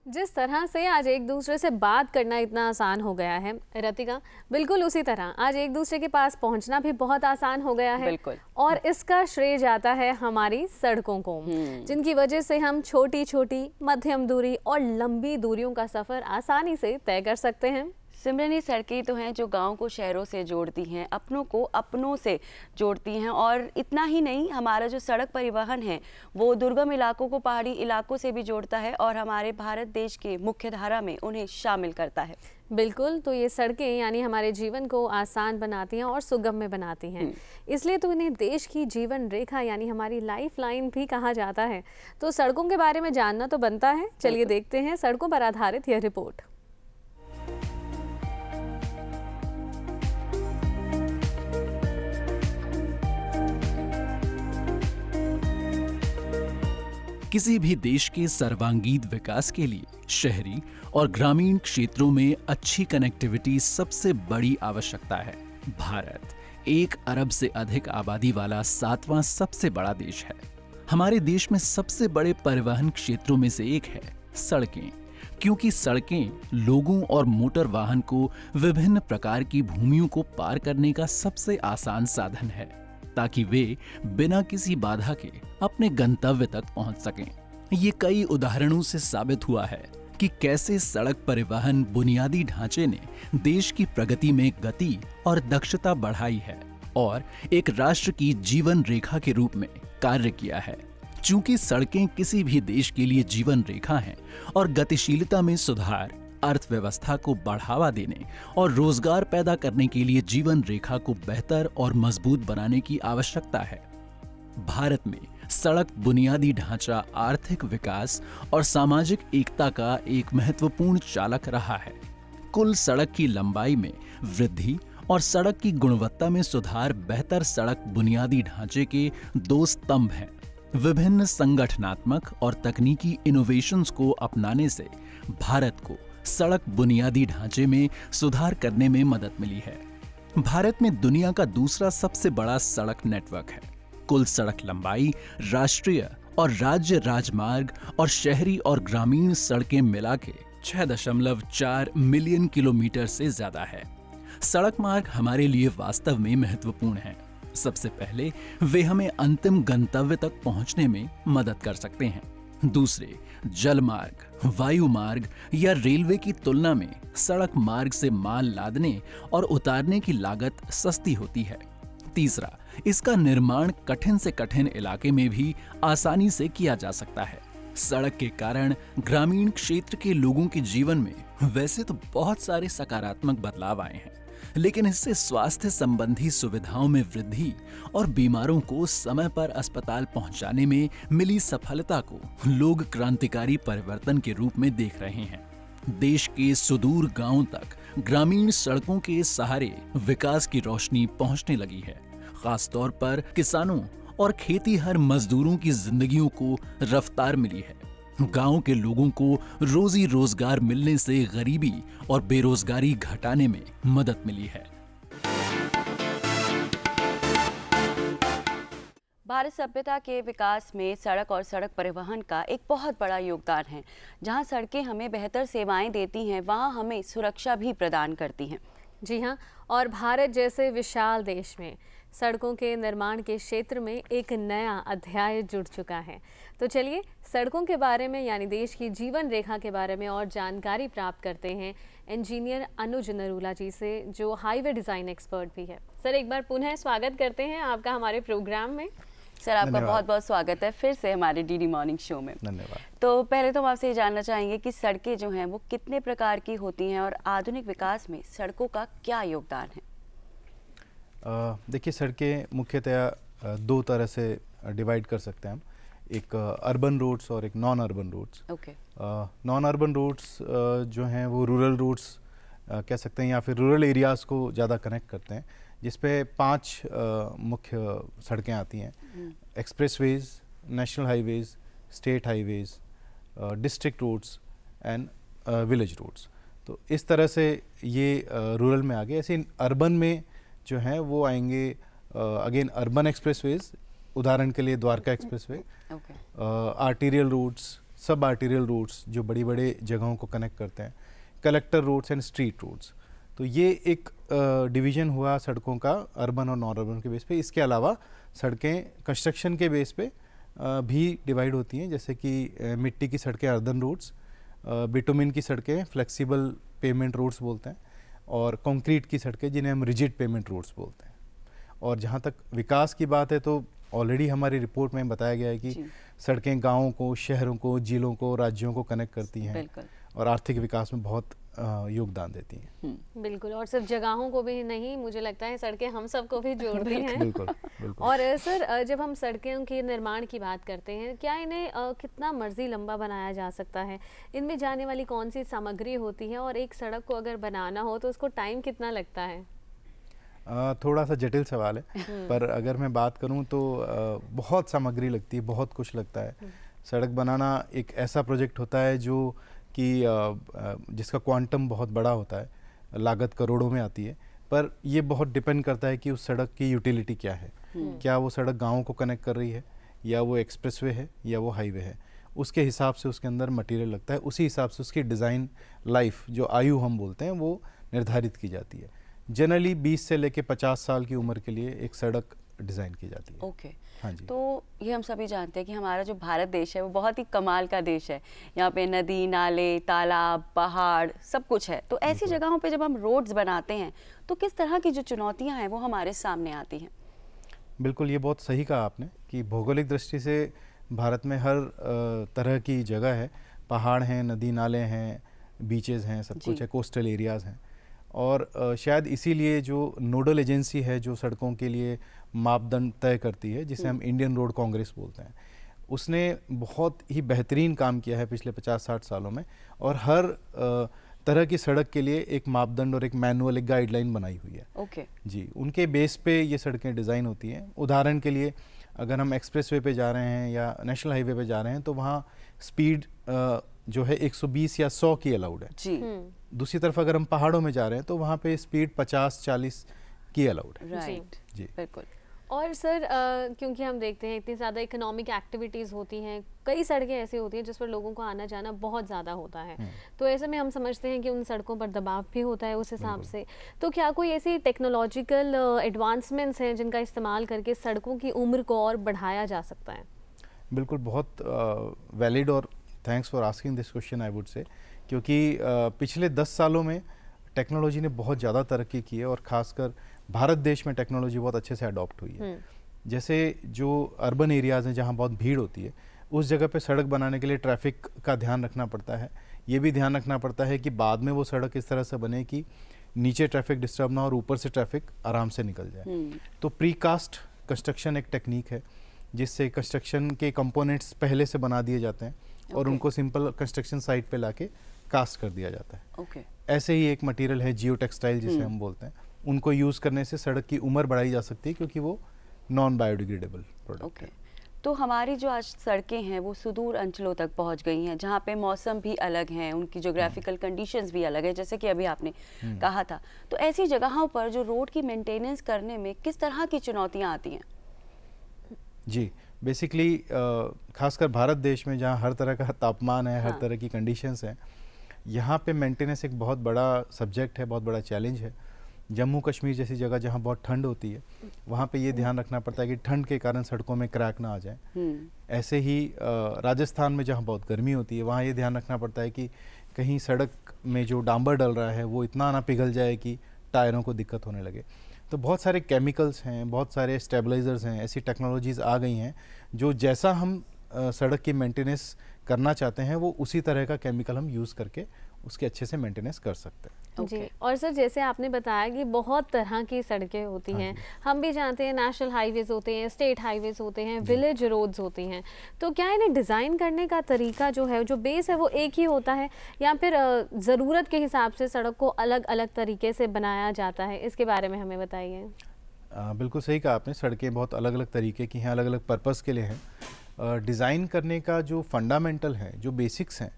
जिस तरह से आज एक दूसरे से बात करना इतना आसान हो गया है रतिका, बिल्कुल उसी तरह आज एक दूसरे के पास पहुंचना भी बहुत आसान हो गया है। बिल्कुल। और इसका श्रेय जाता है हमारी सड़कों को, जिनकी वजह से हम छोटी छोटी, मध्यम दूरी और लंबी दूरियों का सफ़र आसानी से तय कर सकते हैं। सिमरन, ये सड़कें तो हैं जो गांव को शहरों से जोड़ती हैं, अपनों को अपनों से जोड़ती हैं। और इतना ही नहीं, हमारा जो सड़क परिवहन है वो दुर्गम इलाकों को पहाड़ी इलाकों से भी जोड़ता है और हमारे भारत देश के मुख्य धारा में उन्हें शामिल करता है। बिल्कुल, तो ये सड़कें यानी हमारे जीवन को आसान बनाती हैं और सुगम्य बनाती हैं। इसलिए तो इन्हें देश की जीवन रेखा यानी हमारी लाइफ लाइन भी कहा जाता है। तो सड़कों के बारे में जानना तो बनता है। चलिए देखते हैं सड़कों पर आधारित यह रिपोर्ट। किसी भी देश के सर्वांगीण विकास के लिए शहरी और ग्रामीण क्षेत्रों में अच्छी कनेक्टिविटी सबसे बड़ी आवश्यकता है। भारत 1 अरब से अधिक आबादी वाला 7वां सबसे बड़ा देश है। हमारे देश में सबसे बड़े परिवहन क्षेत्रों में से एक है सड़कें, क्योंकि सड़कें लोगों और मोटर वाहन को विभिन्न प्रकार की भूमियों को पार करने का सबसे आसान साधन है, ताकि वे बिना किसी बाधा के अपने गंतव्य तक पहुंच सकें। ये कई उदाहरणों से साबित हुआ है कि कैसे सड़क परिवहन बुनियादी ढांचे ने देश की प्रगति में गति और दक्षता बढ़ाई है और एक राष्ट्र की जीवन रेखा के रूप में कार्य किया है। चूंकि सड़कें किसी भी देश के लिए जीवन रेखा हैं और गतिशीलता में सुधार, अर्थव्यवस्था को बढ़ावा देने और रोजगार पैदा करने के लिए जीवन रेखा को बेहतर और मजबूत बनाने की आवश्यकता है। भारत में सड़क बुनियादी ढांचा आर्थिक विकास और सामाजिक एकता का एक महत्वपूर्ण चालक रहा है। कुल सड़क की लंबाई में वृद्धि और सड़क की गुणवत्ता में सुधार बेहतर सड़क बुनियादी ढांचे के 2 स्तंभ हैं। विभिन्न संगठनात्मक और तकनीकी इनोवेशंस को अपनाने से भारत को सड़क बुनियादी ढांचे में सुधार करने में मदद मिली है। भारत में दुनिया का दूसरा सबसे बड़ा सड़क नेटवर्क है। कुल सड़क लंबाई राष्ट्रीय और राज्य राजमार्ग और शहरी और ग्रामीण सड़कें मिला के 6.4 मिलियन किलोमीटर से ज्यादा है। सड़क मार्ग हमारे लिए वास्तव में महत्वपूर्ण हैं। सबसे पहले वे हमें अंतिम गंतव्य तक पहुंचने में मदद कर सकते हैं। दूसरे, जल मार्ग, वायु मार्ग या रेलवे की तुलना में सड़क मार्ग से माल लादने और उतारने की लागत सस्ती होती है। तीसरा, इसका निर्माण कठिन से कठिन इलाके में भी आसानी से किया जा सकता है। सड़क के कारण ग्रामीण क्षेत्र के लोगों के जीवन में वैसे तो बहुत सारे सकारात्मक बदलाव आए हैं, लेकिन इससे स्वास्थ्य संबंधी सुविधाओं में वृद्धि और बीमारों को समय पर अस्पताल पहुंचाने में मिली सफलता को लोग क्रांतिकारी परिवर्तन के रूप में देख रहे हैं। देश के सुदूर गांवों तक ग्रामीण सड़कों के सहारे विकास की रोशनी पहुंचने लगी है। खासतौर पर किसानों और खेतीहर मजदूरों की जिंदगियों को रफ्तार मिली है। गांव के लोगों को रोजी रोजगार मिलने से गरीबी और बेरोजगारी घटाने में मदद मिली है। भारत सभ्यता के विकास में सड़क और सड़क परिवहन का एक बहुत बड़ा योगदान है। जहां सड़कें हमें बेहतर सेवाएं देती हैं, वहां हमें सुरक्षा भी प्रदान करती हैं। जी हाँ, और भारत जैसे विशाल देश में सड़कों के निर्माण के क्षेत्र में एक नया अध्याय जुड़ चुका है। तो चलिए सड़कों के बारे में यानी देश की जीवन रेखा के बारे में और जानकारी प्राप्त करते हैं इंजीनियर अनुज नरूला जी से, जो हाईवे डिज़ाइन एक्सपर्ट भी है। सर, एक बार पुनः स्वागत करते हैं आपका हमारे प्रोग्राम में। सर, आपका बहुत बहुत स्वागत है फिर से हमारे डीडी मॉर्निंग शो में। धन्यवाद। तो पहले तो हम आपसे ये जानना चाहेंगे कि सड़कें जो हैं वो कितने प्रकार की होती हैं और आधुनिक विकास में सड़कों का क्या योगदान है? देखिए, सड़कें मुख्यतः 2 तरह से डिवाइड कर सकते हैं हम। एक अर्बन रोड्स और एक non urban roads. Non urban roads जो हैं वो रूरल रोड्स कह सकते हैं या फिर रूरल एरियाज़ को ज़्यादा कनेक्ट करते हैं, जिस पे 5 मुख्य सड़कें आती हैं। Expressways, national highways, state highways, district roads and village roads. तो इस तरह से ये रूरल में आ गए। ऐसे अर्बन में जो हैं वो आएंगे अगेन अर्बन एक्सप्रेसवेज, उदाहरण के लिए Dwarka expressway, arterial roads, sub arterial roads जो बड़ी बड़े जगहों को कनेक्ट करते हैं, collector roads and street roads. तो ये एक डिवीज़न हुआ सड़कों का अर्बन और नॉन अर्बन के बेस पे। इसके अलावा सड़कें कंस्ट्रक्शन के बेस पे भी डिवाइड होती हैं, जैसे कि मिट्टी की सड़कें अर्बन रोड्स, बिटुमिन की सड़कें फ्लेक्सिबल पेमेंट रोड्स बोलते हैं, और कंक्रीट की सड़कें जिन्हें हम रिजिड पेमेंट रोड्स बोलते हैं। और जहाँ तक विकास की बात है तो ऑलरेडी हमारी रिपोर्ट में बताया गया है कि सड़कें गाँवों को, शहरों को, जिलों को, राज्यों को कनेक्ट करती हैं और आर्थिक विकास में बहुत योगदान देती हैं। बिल्कुल, और सिर्फ जगहों को भी नहीं, मुझे लगता है सड़कें हम सबको भी जोड़ती हैं। बिल्कुल, बिल्कुल। और सर, जब हम सड़कों के निर्माण की बात करते हैं, क्या इन्हें कितना मर्जी लंबा बनाया जा सकता है? इनमें जाने वाली कौन सी सामग्री होती है, और एक सड़क को अगर बनाना हो तो उसको टाइम कितना लगता है? थोड़ा सा जटिल सवाल है, पर अगर मैं बात करूं तो बहुत सामग्री लगती है, बहुत कुछ लगता है। सड़क बनाना एक ऐसा प्रोजेक्ट होता है जो कि जिसका क्वांटम बहुत बड़ा होता है, लागत करोड़ों में आती है, पर ये बहुत डिपेंड करता है कि उस सड़क की यूटिलिटी क्या है। क्या वो सड़क गाँव को कनेक्ट कर रही है, या वो एक्सप्रेसवे है, या वो हाईवे है। उसके हिसाब से उसके अंदर मटेरियल लगता है, उसी हिसाब से उसकी डिज़ाइन लाइफ, जो आयु हम बोलते हैं, वो निर्धारित की जाती है। जनरली 20 से लेके 50 साल की उम्र के लिए एक सड़क डिज़ाइन की जाती है। ओके। हाँ जी। तो ये हम सभी जानते हैं कि हमारा जो भारत देश है वो बहुत ही कमाल का देश है। यहाँ पे नदी, नाले, तालाब, पहाड़ सब कुछ है। तो ऐसी जगहों पे जब हम रोड्स बनाते हैं तो किस तरह की जो चुनौतियाँ हैं वो हमारे सामने आती हैं? बिल्कुल, ये बहुत सही कहा आपने कि भौगोलिक दृष्टि से भारत में हर तरह की जगह है। पहाड़ हैं, नदी नाले हैं, बीचेस हैं, सब कुछ है, कोस्टल एरियाज़ हैं। और शायद इसीलिए जो नोडल एजेंसी है जो सड़कों के लिए मापदंड तय करती है, जिसे हम इंडियन रोड कांग्रेस बोलते हैं, उसने बहुत ही बेहतरीन काम किया है पिछले 50-60 सालों में, और हर तरह की सड़क के लिए एक मापदंड और एक मैनुअल, एक गाइडलाइन बनाई हुई है। ओके। जी, उनके बेस पे ये सड़कें डिज़ाइन होती हैं। उदाहरण के लिए अगर हम एक्सप्रेसवे पे जा रहे हैं या नेशनल हाईवे पे जा रहे हैं तो वहाँ स्पीड जो है 120 या 100 की अलाउड है जी। दूसरी तरफ अगर हम पहाड़ों में जा रहे हैं तो वहाँ पे स्पीड 50-40 की अलाउड है। राइट जी, बिल्कुल। और सर, क्योंकि हम देखते हैं इतनी ज़्यादा इकोनॉमिक एक्टिविटीज़ होती हैं, कई सड़कें ऐसी होती हैं जिस पर लोगों को आना जाना बहुत ज़्यादा होता है, तो ऐसे में हम समझते हैं कि उन सड़कों पर दबाव भी होता है उस हिसाब से। तो क्या कोई ऐसी टेक्नोलॉजिकल एडवांसमेंट्स हैं जिनका इस्तेमाल करके सड़कों की उम्र को और बढ़ाया जा सकता है? बिल्कुल, बहुत वैलिड और thanks for asking this question I would say, क्योंकि पिछले 10 सालों में टेक्नोलॉजी ने बहुत ज़्यादा तरक्की की है और ख़ासकर भारत देश में टेक्नोलॉजी बहुत अच्छे से अडॉप्ट हुई है। जैसे जो अर्बन एरियाज़ हैं जहाँ बहुत भीड़ होती है, उस जगह पे सड़क बनाने के लिए ट्रैफिक का ध्यान रखना पड़ता है। ये भी ध्यान रखना पड़ता है कि बाद में वो सड़क इस तरह से बने कि नीचे ट्रैफिक डिस्टर्ब ना और ऊपर से ट्रैफिक आराम से निकल जाए। तो प्रीकास्ट कंस्ट्रक्शन एक टेक्निक है जिससे कंस्ट्रक्शन के कंपोनेंट्स पहले से बना दिए जाते हैं और उनको सिंपल कंस्ट्रक्शन साइट पे लाके कास्ट कर दिया जाता है। ऐसे ही एक मटेरियल है जियो टेक्सटाइल जिसे हम बोलते हैं, उनको यूज़ करने से सड़क की उम्र बढ़ाई जा सकती है क्योंकि वो नॉन बायोडिग्रेडेबल प्रोडक्ट है। तो हमारी जो आज सड़कें हैं वो सुदूर अंचलों तक पहुंच गई हैं जहाँ पे मौसम भी अलग हैं, उनकी ज्योग्राफिकल कंडीशंस भी अलग है, जैसे कि अभी आपने कहा था। तो ऐसी जगहों पर जो रोड की मेंटेनेंस करने में किस तरह की चुनौतियाँ आती हैं? जी, बेसिकली खासकर भारत देश में जहाँ हर तरह का तापमान है, हर तरह की कंडीशंस हैं, यहाँ पे मेंटेनेंस एक बहुत बड़ा सब्जेक्ट है, बहुत बड़ा चैलेंज है। जम्मू कश्मीर जैसी जगह जहाँ बहुत ठंड होती है, वहाँ पे ये ध्यान रखना पड़ता है कि ठंड के कारण सड़कों में क्रैक ना आ जाए। ऐसे ही राजस्थान में जहाँ बहुत गर्मी होती है, वहाँ ये ध्यान रखना पड़ता है कि कहीं सड़क में जो डांबर डल रहा है वो इतना ना पिघल जाए कि टायरों को दिक्कत होने लगे। तो बहुत सारे केमिकल्स हैं, बहुत सारे स्टेबलाइजर्स हैं, ऐसी टेक्नोलॉजीज़ आ गई हैं जो जैसा हम सड़क की मेंटेनेंस करना चाहते हैं वो उसी तरह का केमिकल हम यूज़ करके उसके अच्छे से मेंटेनेंस कर सकते हैं। जी, और सर जैसे आपने बताया कि बहुत तरह की सड़कें होती हैं, हम भी जानते हैं नेशनल हाईवेज होते हैं, स्टेट हाईवेज होते हैं, विलेज रोड्स होती हैं, तो क्या इन्हें डिज़ाइन करने का तरीका जो है, जो बेस है वो एक ही होता है या फिर ज़रूरत के हिसाब से सड़क को अलग अलग तरीके से बनाया जाता है? इसके बारे में हमें बताइए। बिल्कुल सही कहा आपने, सड़कें बहुत अलग अलग तरीके की हैं, अलग अलग पर्पज़ के लिए हैं। डिज़ाइन करने का जो फंडामेंटल है, जो बेसिक्स हैं,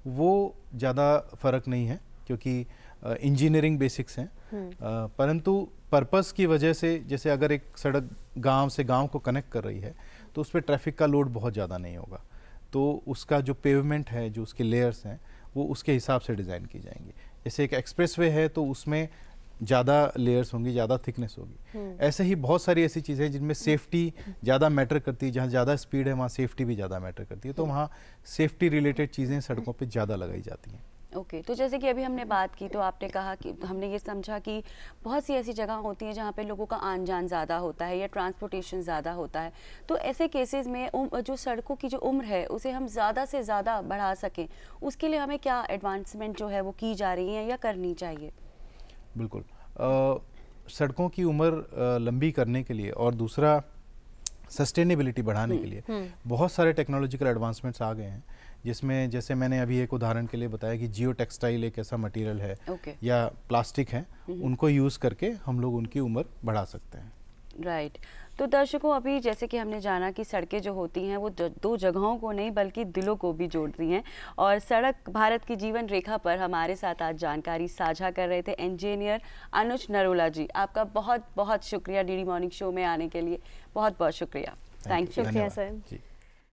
वो ज़्यादा फ़र्क नहीं है क्योंकि इंजीनियरिंग बेसिक्स हैं, परंतु पर्पस की वजह से जैसे अगर एक सड़क गांव से गांव को कनेक्ट कर रही है तो उस पर ट्रैफिक का लोड बहुत ज़्यादा नहीं होगा। तो उसका जो पेवमेंट है, जो उसके लेयर्स हैं, वो उसके हिसाब से डिज़ाइन की जाएंगी। जैसे एक एक्सप्रेसवे है तो उसमें ज़्यादा लेयर्स होंगी, ज़्यादा थिकनेस होगी। ऐसे ही बहुत सारी ऐसी चीज़ें हैं जिनमें सेफ्टी ज़्यादा मैटर करती है। जहाँ ज़्यादा स्पीड है वहाँ सेफ्टी भी ज़्यादा मैटर करती है, तो वहाँ सेफ्टी रिलेटेड चीज़ें सड़कों पे ज़्यादा लगाई जाती हैं। ओके तो जैसे कि अभी हमने बात की तो आपने कहा कि हमने ये समझा कि बहुत सी ऐसी जगह होती हैं जहाँ पे लोगों का आन जान ज़्यादा होता है या ट्रांसपोर्टेशन ज़्यादा होता है, तो ऐसे केसेस में जो सड़कों की जो उम्र है उसे हम ज़्यादा से ज़्यादा बढ़ा सकें, उसके लिए हमें क्या एडवांसमेंट जो है वो की जा रही है या करनी चाहिए? बिल्कुल, सड़कों की उम्र लंबी करने के लिए और दूसरा सस्टेनेबिलिटी बढ़ाने के लिए बहुत सारे टेक्नोलॉजिकल एडवांसमेंट्स आ गए हैं, जिसमें जैसे मैंने अभी एक उदाहरण के लिए बताया कि जियो टेक्सटाइल एक ऐसा मटेरियल है या प्लास्टिक है, उनको यूज़ करके हम लोग उनकी उम्र बढ़ा सकते हैं। राइट तो दर्शकों, अभी जैसे कि हमने जाना कि सड़कें जो होती हैं वो दो जगहों को नहीं बल्कि दिलों को भी जोड़ती हैं, और सड़क भारत की जीवन रेखा पर हमारे साथ आज जानकारी साझा कर रहे थे इंजीनियर अनुज नरोला जी। आपका बहुत बहुत शुक्रिया डीडी मॉर्निंग शो में आने के लिए, बहुत बहुत शुक्रिया। Thank you. शुक्रिया सर।